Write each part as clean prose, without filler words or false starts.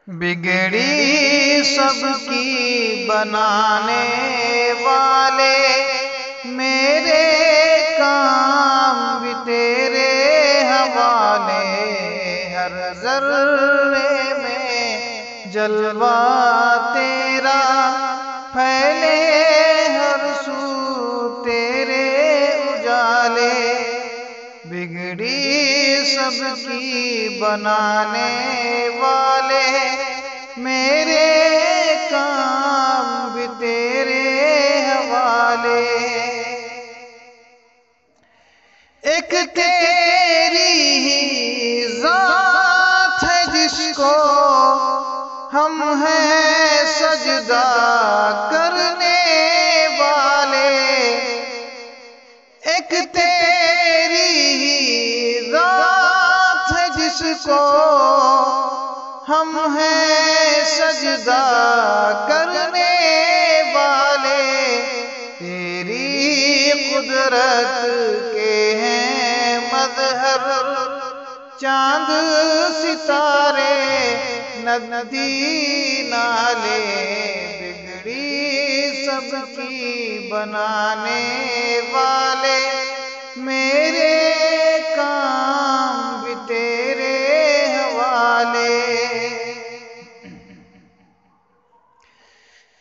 بگڑی سب کی بنانے والے، میرے کام بھی تیرے حوالے، ہر ذرے میں جلوہ تیرا پھیلے، ہر سو تیرے اجالے، بگڑی سب کی بنانے والے، میرے کام بھی تیرے حوالے، ایک تیری ہی ذات ہے جس کو ہم ہیں سجدہ کرنے والے، ایک تیری ہی ذات ہے جس کو ہم ہیں سجدہ کرنے والے، تیری قدرت کے ہیں مظہر چاند ستارے ندی نالے، بگڑی سب کی بنانے والے، میرے کام بھی تیرے حوالے،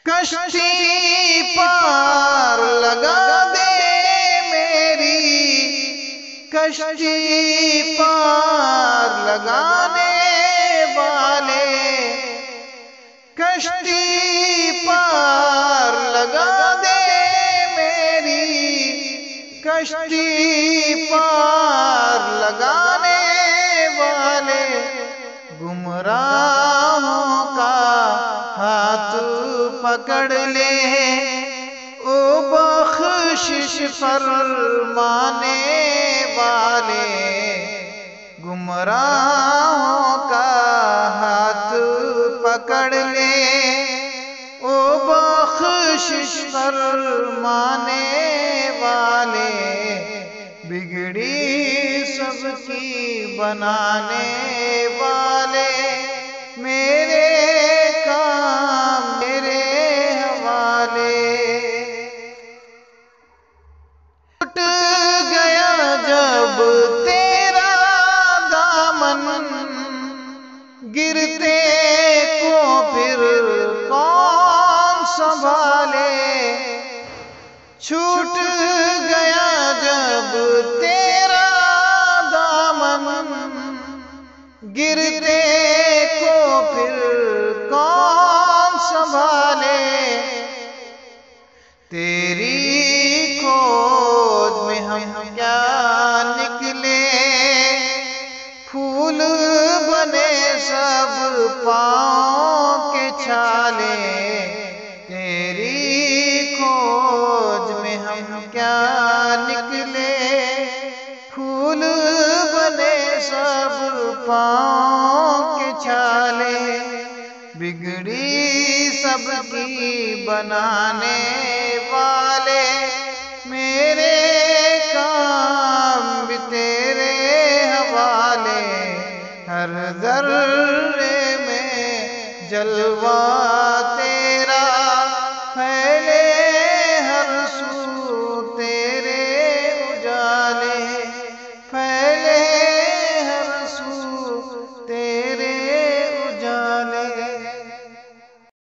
کشتی پار لگا دے میری، کشتی پار لگانے والے، کشتی پار لگا دے میری، کشتی پار لگانے والے، گمراہوں کا ہاتھ پکڑ لے، او بخشش فرمانے والے، گمراہوں کا ہاتھ پکڑ لے، او بخشش فرمانے والے، بگڑی سب کی بنانے والے، میرے کام میرے حوالے، ٹوٹ گیا جب تیرا دامن، گرتے کو پھر کون سنبھالے، چھوٹ گیا جب تیرا دامن، گرتے کو پھر کون سنبھالے، تیری کھوج میں ہم کیا نکلے، پھول بنے سب پاؤں کے چھالے، تیری کھوج میں ہم کیا نکلے، پھول بنے سب پاؤں کے چھالے، بگڑی سب کی بنانے والے، میرے کام بھی تیرے حوالے، ہر ذرے میں جلوہ